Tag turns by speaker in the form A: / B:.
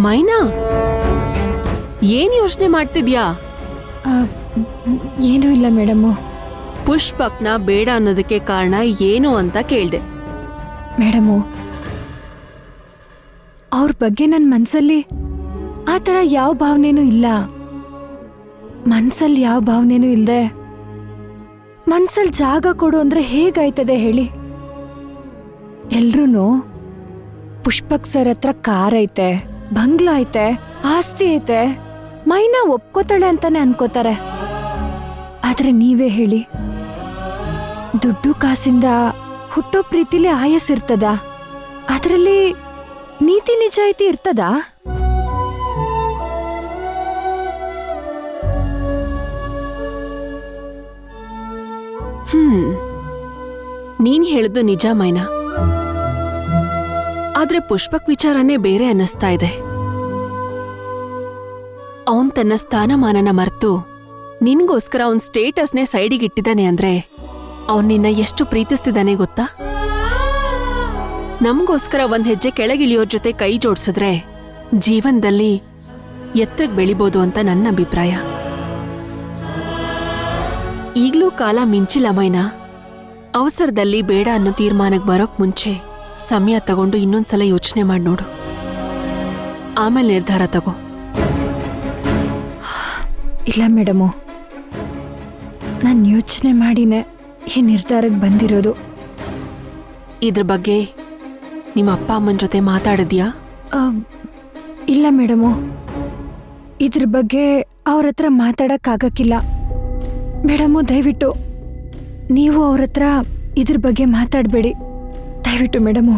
A: ಮೈನಾ, ಏನ್ ಯೋಚನೆ ಮಾಡ್ತಿದ್ಯಾ?
B: ಏನೂ ಇಲ್ಲ ಮೇಡಮು.
A: ಪುಷ್ಪಕ್ನ ಬೇಡ ಅನ್ನೋದಕ್ಕೆ ಕಾರಣ ಏನು ಅಂತ ಕೇಳ್ದೆ.
B: ಮೇಡಮು, ಅವ್ರ ಬಗ್ಗೆ ನನ್ನ ಮನ್ಸಲ್ಲಿ ಆ ಥರ ಯಾವ ಭಾವನೆನೂ ಇಲ್ಲ. ಮನ್ಸಲ್ಲಿ ಯಾವ ಭಾವನೆನೂ ಇಲ್ಲದೆ ಮನ್ಸಲ್ಲಿ ಜಾಗ ಕೊಡು ಅಂದ್ರೆ ಹೇಗಾಯ್ತದೆ ಹೇಳಿ? ಎಲ್ರೂ ಪುಷ್ಪಕ್ ಸರ್ ಹತ್ರ ಕಾರ್ ಐತೆ, ಬಂಗ್ಲಾ ಐತೆ, ಆಸ್ತಿ ಐತೆ, ಮೈನಾ ಒಪ್ಕೋತಾಳೆ ಅಂತಾನೆ ಅನ್ಕೋತಾರೆ. ಆದ್ರೆ ನೀವೇ ಹೇಳಿ, ದುಡ್ಡು ಕಾಸಿಂದ ಹುಟ್ಟೋ ಪ್ರೀತಿಲಿ ಆಯಸ್ಸಿರ್ತದ? ಅದರಲ್ಲಿ ನೀತಿ ನಿಜಾಯಿತಿ ಇರ್ತದಾ?
A: ನೀನ್ ಹೇಳಿದ್ದು ನಿಜ ಮೈನಾ. ಆದ್ರೆ ಪುಷ್ಪಕ್ ವಿಚಾರನೇ ಬೇರೆ ಅನ್ನಿಸ್ತಾ ಇದೆ. ಅವನ್ ತನ್ನ ಸ್ಥಾನಮಾನನ ಮರ್ತು ನಿನ್ಗೋಸ್ಕರ ಅವನ್ ಸ್ಟೇಟಸ್ನೇ ಸೈಡಿಗಿಟ್ಟಿದ್ದಾನೆ ಅಂದ್ರೆ ಅವನ್ ನಿನ್ನ ಎಷ್ಟು ಪ್ರೀತಿಸ್ತಿದ್ದಾನೆ ಗೊತ್ತಾ? ನಮ್ಗೋಸ್ಕರ ಒಂದ್ ಹೆಜ್ಜೆ ಕೆಳಗಿಳಿಯೋರ್ ಜೊತೆ ಕೈ ಜೋಡ್ಸಿದ್ರೆ ಜೀವನದಲ್ಲಿ ಎತ್ತರಕ್ಕೆ ಬೆಳಿಬೋದು ಅಂತ ನನ್ನ ಅಭಿಪ್ರಾಯ. ಈಗ್ಲೂ ಕಾಲ ಮಿಂಚಿಲ್ಲ ಮೈನಾ. ಅವಸರದಲ್ಲಿ ಬೇಡ ಅನ್ನೋ ತೀರ್ಮಾನಕ್ಕೆ ಬರೋಕ್ ಮುಂಚೆ ಸಮಯ ತಗೊಂಡು ಇನ್ನೊಂದ್ಸಲ ಯೋಚನೆ ಮಾಡಿ ನೋಡು, ಆಮೇಲೆ ನಿರ್ಧಾರ ತಗೋ.
B: ಇಲ್ಲ ಮೇಡಮು, ನಾನು ಯೋಚನೆ ಮಾಡಿನೇ ಈ ನಿರ್ಧಾರಕ್ಕೆ ಬಂದಿರೋದು.
A: ಇದ್ರ ಬಗ್ಗೆ ನಿಮ್ಮ ಅಪ್ಪ ಅಮ್ಮನ ಜೊತೆ ಮಾತಾಡಿದ್ಯಾ?
B: ಇಲ್ಲ ಮೇಡಮು, ಇದ್ರ ಬಗ್ಗೆ ಅವ್ರ ಹತ್ರ ಮಾತಾಡಕ್ಕಾಗಕ್ಕಿಲ್ಲ. ಮೇಡಮು, ದಯವಿಟ್ಟು ನೀವು ಅವ್ರ ಹತ್ರ ಇದ್ರ ಬಗ್ಗೆ ಮಾತಾಡಬೇಡಿ, ದಯವಿಟ್ಟು ಮೇಡಮು.